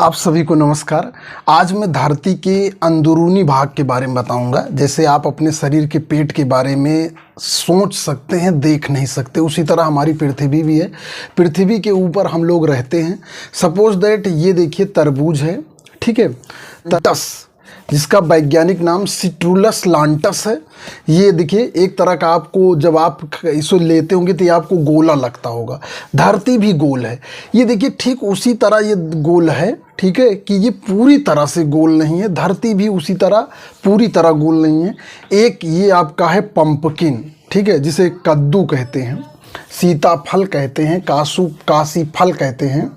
आप सभी को नमस्कार। आज मैं धरती के अंदरूनी भाग के बारे में बताऊंगा। जैसे आप अपने शरीर के पेट के बारे में सोच सकते हैं, देख नहीं सकते, उसी तरह हमारी पृथ्वी भी है। पृथ्वी के ऊपर हम लोग रहते हैं। सपोज दैट ये देखिए तरबूज है, ठीक है, तटस, जिसका वैज्ञानिक नाम सिट्रुलस लांटस है। ये देखिए एक तरह का, आपको जब आप इसे लेते होंगे तो ये आपको गोला लगता होगा। धरती भी गोल है, ये देखिए ठीक उसी तरह ये गोल है, ठीक है, कि ये पूरी तरह से गोल नहीं है। धरती भी उसी तरह पूरी तरह गोल नहीं है। एक ये आपका है पंपकिन, ठीक है, जिसे कद्दू कहते हैं, सीताफल कहते हैं, काशी फल कहते हैं।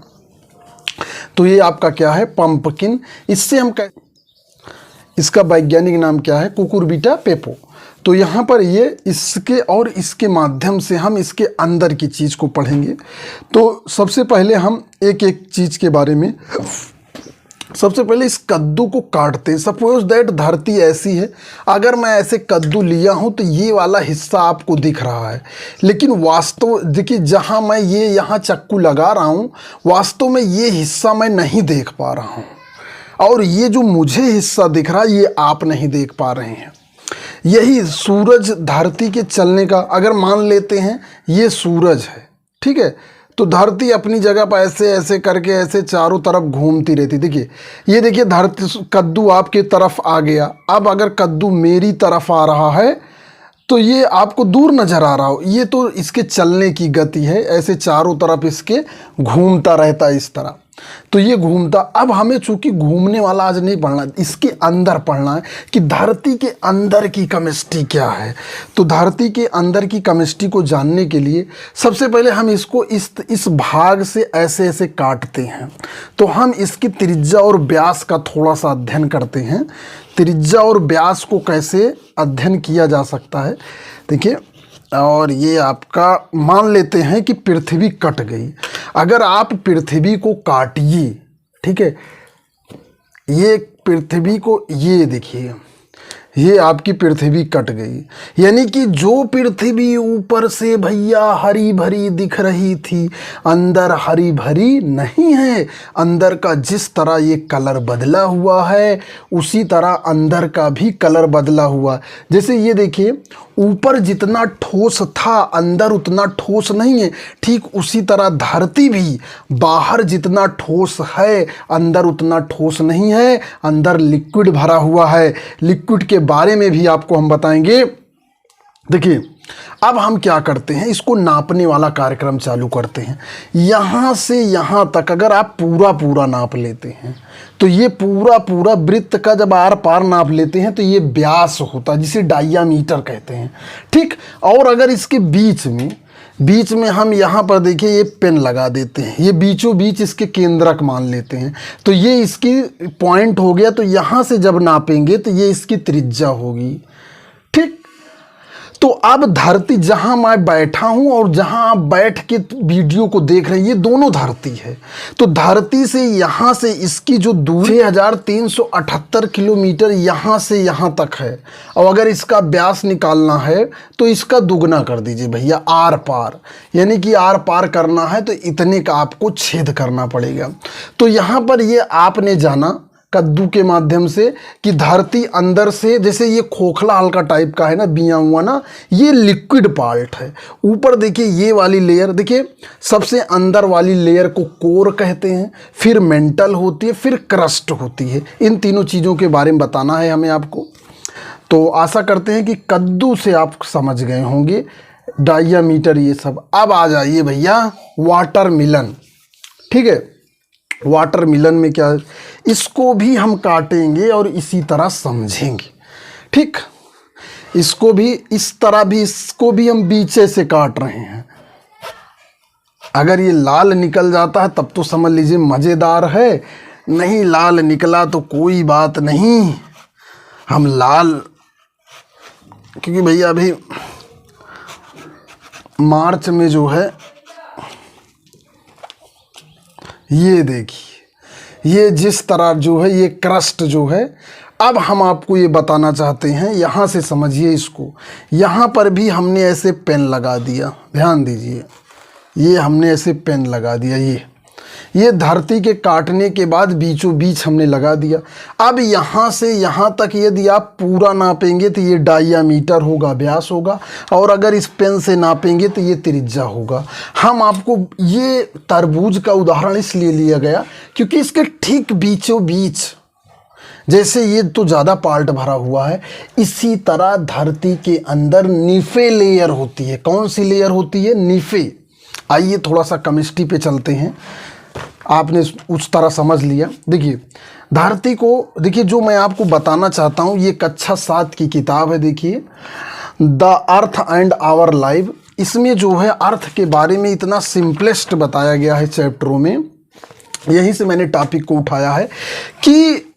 तो ये आपका क्या है, पंपकिन। इससे हम इसका वैज्ञानिक नाम क्या है, कुकुरबिटा पेपो। तो यहाँ पर ये इसके और इसके माध्यम से हम इसके अंदर की चीज़ को पढ़ेंगे। तो सबसे पहले हम एक एक चीज़ के बारे में, सबसे पहले इस कद्दू को काटते हैं। सपोज दैट धरती ऐसी है, अगर मैं ऐसे कद्दू लिया हूँ तो ये वाला हिस्सा आपको दिख रहा है, लेकिन वास्तव देखिए जहाँ मैं ये यहाँ चक्कू लगा रहा हूँ, वास्तव में ये हिस्सा मैं नहीं देख पा रहा हूँ, और ये जो मुझे हिस्सा दिख रहा है ये आप नहीं देख पा रहे हैं। यही सूरज धरती के चलने का, अगर मान लेते हैं ये सूरज है, ठीक है, तो धरती अपनी जगह पर ऐसे ऐसे करके ऐसे चारों तरफ घूमती रहती। देखिए ये देखिए धरती, कद्दू आपके तरफ आ गया। अब अगर कद्दू मेरी तरफ आ रहा है तो ये आपको दूर नज़र आ रहा हो, ये तो इसके चलने की गति है, ऐसे चारों तरफ इसके घूमता रहता है इस तरह। तो ये घूमता, अब हमें चूंकि घूमने वाला आज नहीं पढ़ना, इसके अंदर पढ़ना है कि धरती के अंदर की केमिस्ट्री क्या है। तो धरती के अंदर की केमिस्ट्री को जानने के लिए सबसे पहले हम इसको इस भाग से ऐसे ऐसे काटते हैं। तो हम इसकी त्रिज्या और व्यास का थोड़ा सा अध्ययन करते हैं। त्रिज्या और व्यास को कैसे अध्ययन किया जा सकता है, देखिए। और ये आपका मान लेते हैं कि पृथ्वी कट गई। अगर आप पृथ्वी को काटिए, ठीक है, ये पृथ्वी को, ये देखिए ये आपकी पृथ्वी कट गई, यानी कि जो पृथ्वी ऊपर से भैया हरी भरी दिख रही थी, अंदर हरी भरी नहीं है। अंदर का जिस तरह ये कलर बदला हुआ है उसी तरह अंदर का भी कलर बदला हुआ। जैसे ये देखिए ऊपर जितना ठोस था अंदर उतना ठोस नहीं है, ठीक उसी तरह धरती भी बाहर जितना ठोस है अंदर उतना ठोस नहीं है, अंदर लिक्विड भरा हुआ है। लिक्विड के बारे में भी आपको हम बताएंगे। देखिए अब हम क्या करते हैं, इसको नापने वाला कार्यक्रम चालू करते हैं। यहाँ से यहाँ तक अगर आप पूरा नाप लेते हैं तो ये पूरा वृत्त का जब आर पार नाप लेते हैं तो ये व्यास होता है, जिसे डायामीटर कहते हैं, ठीक। और अगर इसके बीच में हम यहाँ पर देखिए ये पेन लगा देते हैं, ये बीचों बीच इसके केंद्रक मान लेते हैं, तो ये इसकी पॉइंट हो गया। तो यहाँ से जब नापेंगे तो ये इसकी त्रिज्या होगी, ठीक। तो अब धरती, जहां मैं बैठा हूं और जहां आप बैठ के वीडियो को देख रहे हैं, ये दोनों धरती है। तो धरती से यहां से इसकी जो दूरी 6378 किलोमीटर यहां से यहां तक है। और अगर इसका व्यास निकालना है तो इसका दुगना कर दीजिए भैया, आर पार, यानी कि आर पार करना है तो इतने का आपको छेद करना पड़ेगा। तो यहां पर ये आपने जाना कद्दू के माध्यम से कि धरती अंदर से, जैसे ये खोखला हल्का टाइप का है ना, बिया हुआ ना, ये लिक्विड पार्ट है। ऊपर देखिए ये वाली लेयर, देखिए सबसे अंदर वाली लेयर को कोर कहते हैं, फिर मेंटल होती है, फिर क्रस्ट होती है। इन तीनों चीज़ों के बारे में बताना है हमें आपको। तो आशा करते हैं कि कद्दू से आप समझ गए होंगे, डायामीटर ये सब। अब आ जाइए भैया वाटरमेलन, ठीक है। वाटरमेलन में क्या है, इसको भी हम काटेंगे और इसी तरह समझेंगे, ठीक। इसको भी इस तरह भी, इसको भी हम बीचे से काट रहे हैं। अगर ये लाल निकल जाता है तब तो समझ लीजिए मज़ेदार है, नहीं लाल निकला तो कोई बात नहीं। हम लाल, क्योंकि भैया अभी मार्च में जो है, ये देखिए ये जिस तरह जो है ये क्रस्ट जो है। अब हम आपको ये बताना चाहते हैं, यहाँ से समझिए इसको। यहाँ पर भी हमने ऐसे पेन लगा दिया, ध्यान दीजिए, ये हमने ऐसे पेन लगा दिया। ये ये धरती के काटने के बाद बीचों बीच हमने लगा दिया। अब यहाँ से यहाँ तक यदि आप पूरा नापेंगे तो ये डायमीटर होगा, व्यास होगा, और अगर इस पेन से नापेंगे तो ये त्रिज्या होगा। हम आपको ये तरबूज का उदाहरण इसलिए लिया गया क्योंकि इसके ठीक बीचों बीच, जैसे ये तो ज़्यादा पार्ट भरा हुआ है, इसी तरह धरती के अंदर निफे लेयर होती है। कौन सी लेयर होती है? निफे। आइए थोड़ा सा केमिस्ट्री पे चलते हैं। आपने उस तरह समझ लिया। देखिए धरती को, देखिए जो मैं आपको बताना चाहता हूँ, ये कक्षा 7 की किताब है। देखिए the earth and our life. इसमें जो है अर्थ के बारे में इतना सिंपलेस्ट बताया गया है चैप्टरों में। यहीं से मैंने टॉपिक को उठाया है कि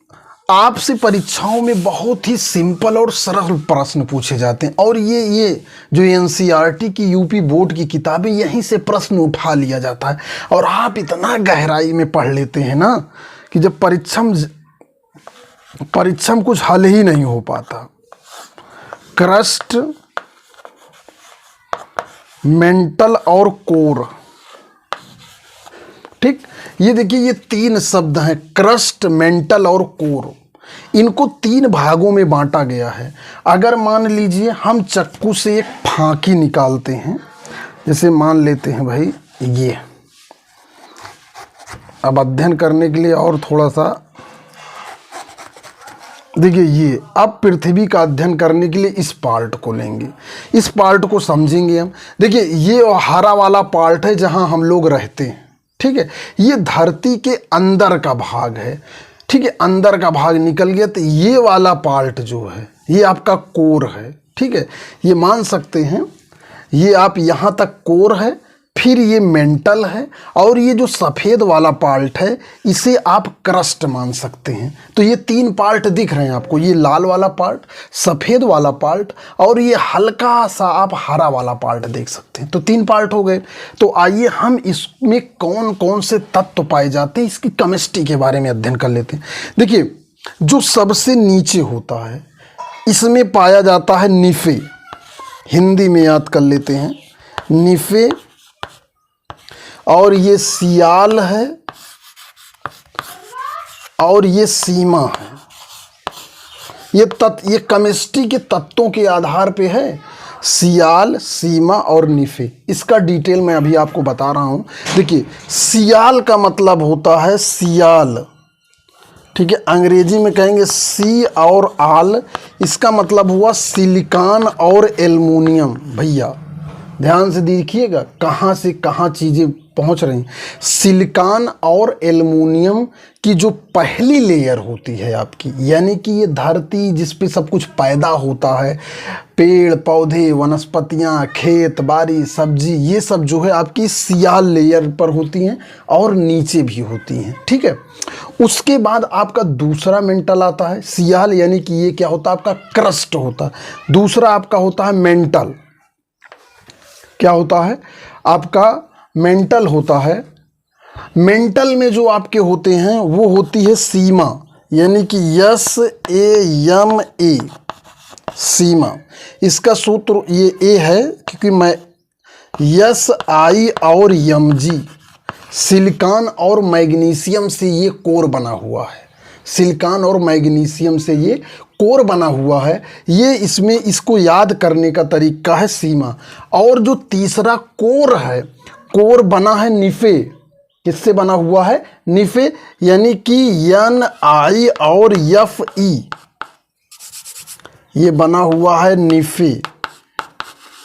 आपसे परीक्षाओं में बहुत ही सिंपल और सरल प्रश्न पूछे जाते हैं, और ये जो एनसीईआरटी की यूपी बोर्ड की किताबें, यहीं से प्रश्न उठा लिया जाता है और आप इतना गहराई में पढ़ लेते हैं ना कि जब परीक्षम कुछ हल ही नहीं हो पाता। क्रस्ट, मेंटल और कोर, ठीक, ये देखिए ये 3 शब्द हैं, क्रस्ट, मेंटल और कोर। इनको 3 भागों में बांटा गया है। अगर मान लीजिए हम चक्कू से एक फांकी निकालते हैं, जैसे मान लेते हैं भाई ये, अब अध्ययन करने के लिए और थोड़ा सा देखिए, ये अब पृथ्वी का अध्ययन करने के लिए इस पार्ट को लेंगे, इस पार्ट को समझेंगे हम। देखिए ये हरा वाला पार्ट है जहां हम लोग रहते हैं, ठीक है। ये धरती के अंदर का भाग है, ठीक है। अंदर का भाग निकल गया तो ये वाला पार्ट जो है ये आपका कोर है, ठीक है। ये मान सकते हैं, ये आप यहाँ तक कोर है, फिर ये मेंटल है, और ये जो सफ़ेद वाला पार्ट है इसे आप क्रस्ट मान सकते हैं। तो ये 3 पार्ट दिख रहे हैं आपको, ये लाल वाला पार्ट, सफ़ेद वाला पार्ट, और ये हल्का सा आप हरा वाला पार्ट देख सकते हैं। तो 3 पार्ट हो गए। तो आइए हम इसमें कौन कौन से तत्व पाए जाते हैं इसकी केमिस्ट्री के बारे में अध्ययन कर लेते हैं। देखिए जो सबसे नीचे होता है इसमें पाया जाता है निफे, हिंदी में याद कर लेते हैं निफे, और ये सियाल है, और ये सीमा है। ये केमिस्ट्री के तत्वों के आधार पे है, सियाल, सीमा और निफे। इसका डिटेल मैं अभी आपको बता रहा हूँ। देखिए सियाल का मतलब होता है सियाल, ठीक है, अंग्रेजी में कहेंगे सी और आल, इसका मतलब हुआ सिलिकॉन और एल्युमिनियम। भैया ध्यान से देखिएगा कहाँ से कहाँ चीज़ें पहुँच रही। सिलिकॉन और एल्युमिनियम की जो पहली लेयर होती है आपकी, यानी कि ये धरती जिस पे सब कुछ पैदा होता है, पेड़ पौधे, वनस्पतियाँ, खेत बाड़ी, सब्जी, ये सब जो है आपकी सियाल लेयर पर होती हैं और नीचे भी होती हैं, ठीक है। उसके बाद आपका दूसरा मेंटल आता है, सियाल यानी कि ये क्या होता है आपका क्रस्ट होता है। दूसरा आपका होता है मेंटल, क्या होता है आपका मेंटल होता है। मेंटल में जो आपके होते हैं वो होती है सीमा, यानी कि SAMA, सीमा। इसका सूत्र ये ए है क्योंकि मैं SI और MG, सिलिकॉन और मैग्नीशियम से ये कोर बना हुआ है, सिलिकॉन और मैग्नीशियम से ये कोर बना हुआ है। ये इसमें इसको याद करने का तरीका है सीमा। और जो तीसरा कोर है, कोर बना है निफे, किससे बना हुआ है? निफे, यानी कि NI और FE, ये बना हुआ है निफे।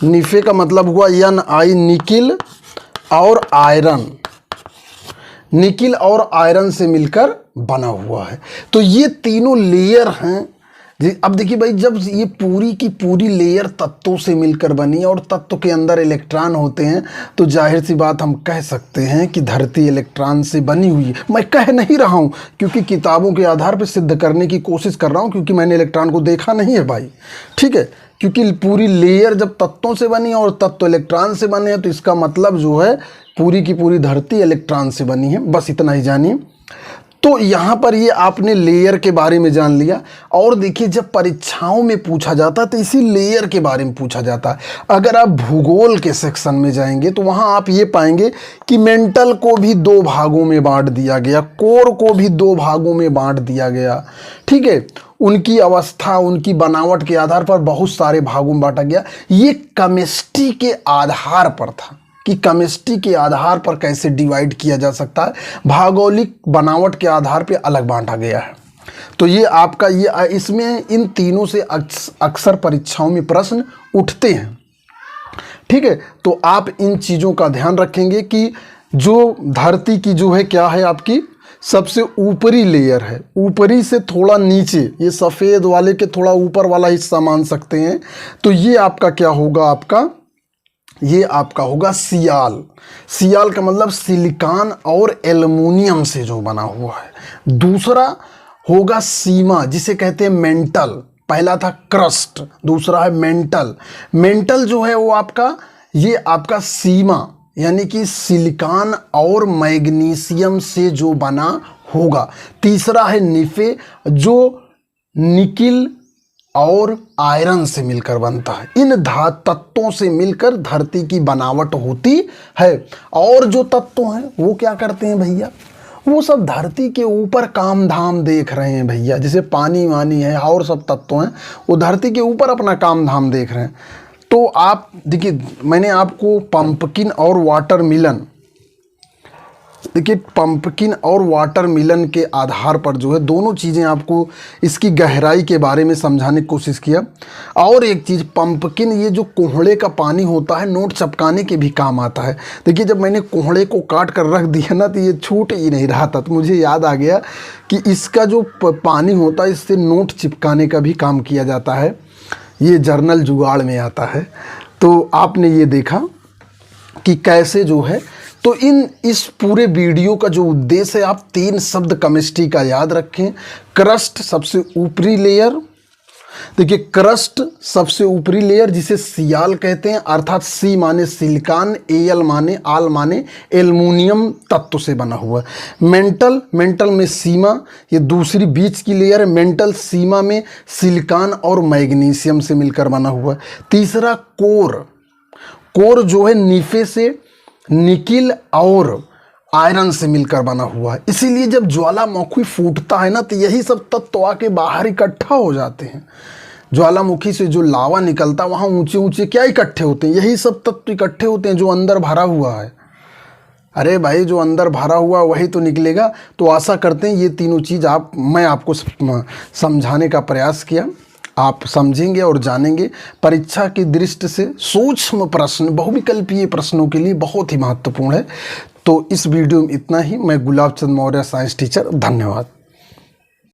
निफे का मतलब हुआ NI निकिल और आयरन, निकिल और आयरन से मिलकर बना हुआ है। तो ये तीनों लेयर हैं। अब देखिए भाई, जब ये पूरी की पूरी लेयर तत्वों से मिलकर बनी और तत्व के अंदर इलेक्ट्रॉन होते हैं, तो जाहिर सी बात हम कह सकते हैं कि धरती इलेक्ट्रॉन से बनी हुई है। मैं कह नहीं रहा हूँ, क्योंकि किताबों के आधार पर सिद्ध करने की कोशिश कर रहा हूँ, क्योंकि मैंने इलेक्ट्रॉन को देखा नहीं है भाई, ठीक है। क्योंकि पूरी लेयर जब तत्वों से बनी और तत्व इलेक्ट्रॉन से बने हैं, तो इसका मतलब जो है पूरी की पूरी धरती इलेक्ट्रॉन से बनी है। बस इतना ही जानिए। तो यहाँ पर ये आपने लेयर के बारे में जान लिया। और देखिए जब परीक्षाओं में पूछा जाता है तो इसी लेयर के बारे में पूछा जाता है। अगर आप भूगोल के सेक्शन में जाएंगे तो वहाँ आप ये पाएंगे कि मेंटल को भी 2 भागों में बांट दिया गया, कोर को भी 2 भागों में बांट दिया गया। ठीक है, उनकी अवस्था, उनकी बनावट के आधार पर बहुत सारे भागों में बांटा गया। ये केमिस्ट्री के आधार पर था कि केमिस्ट्री के आधार पर कैसे डिवाइड किया जा सकता है, भौगोलिक बनावट के आधार पर अलग बांटा गया है। तो ये आपका ये इसमें इन तीनों से अक्सर परीक्षाओं में प्रश्न उठते हैं। ठीक है, तो आप इन चीज़ों का ध्यान रखेंगे कि जो धरती की जो है क्या है आपकी सबसे ऊपरी लेयर है, ऊपरी से थोड़ा नीचे, ये सफ़ेद वाले के थोड़ा ऊपर वाला हिस्सा मान सकते हैं। तो ये आपका क्या होगा, ये आपका होगा सियाल। सियाल का मतलब सिलिकॉन और एल्युमिनियम से जो बना हुआ है। दूसरा होगा सीमा, जिसे कहते हैं मेंटल। पहला था क्रस्ट, दूसरा है मेंटल। मेंटल जो है वो आपका, ये आपका सीमा यानी कि सिलिकॉन और मैग्नीशियम से जो बना होगा। तीसरा है निफे, जो निकिल और आयरन से मिलकर बनता है। इन तत्वों से मिलकर धरती की बनावट होती है। और जो तत्व हैं वो क्या करते हैं भैया, वो सब धरती के ऊपर काम धाम देख रहे हैं भैया। जैसे पानी वानी है और सब तत्व हैं, वो धरती के ऊपर अपना काम धाम देख रहे हैं। तो आप देखिए, मैंने आपको पंपकिन और वाटरमेलन, देखिए पंपकिन और वाटरमेलन के आधार पर जो है दोनों चीज़ें आपको इसकी गहराई के बारे में समझाने की कोशिश किया। और एक चीज़, पंपकिन ये जो कोहड़े का पानी होता है नोट चिपकाने के भी काम आता है। देखिए जब मैंने कोहड़े को काट कर रख दिया ना तो ये छूट ही नहीं रहा था, तो मुझे याद आ गया कि इसका जो पानी होता है इससे नोट चिपकाने का भी काम किया जाता है। ये जर्नल जुगाड़ में आता है। तो आपने ये देखा कि कैसे जो है, तो इस पूरे वीडियो का जो उद्देश्य है, आप 3 शब्द केमिस्ट्री का याद रखें। क्रस्ट सबसे ऊपरी लेयर, देखिए क्रस्ट सबसे ऊपरी लेयर जिसे सियाल कहते हैं, अर्थात सी माने सिलिकॉन, एल माने आल माने एल्युमिनियम तत्व से बना हुआ है। मेंटल में सीमा, ये दूसरी बीच की लेयर है। मेंटल सीमा में सिलिकॉन और मैग्नीशियम से मिलकर बना हुआ है। तीसरा कोर जो है निफे से निकिल और आयरन से मिलकर बना हुआ है। इसीलिए जब ज्वालामुखी फूटता है ना तो यही सब तत्व आके बाहर इकट्ठा हो जाते हैं। ज्वालामुखी से जो लावा निकलता है वहाँ ऊंचे ऊंचे क्या इकट्ठे होते हैं, यही सब तत्व इकट्ठे होते हैं जो अंदर भरा हुआ है। अरे भाई जो अंदर भरा हुआ वही तो निकलेगा। तो आशा करते हैं ये तीनों चीज़ मैं आपको समझाने का प्रयास किया, आप समझेंगे और जानेंगे। परीक्षा की दृष्टि से सूक्ष्म प्रश्न, बहुविकल्पीय प्रश्नों के लिए बहुत ही महत्वपूर्ण है। तो इस वीडियो में इतना ही। मैं गुलाब चंद मौर्य, साइंस टीचर। धन्यवाद।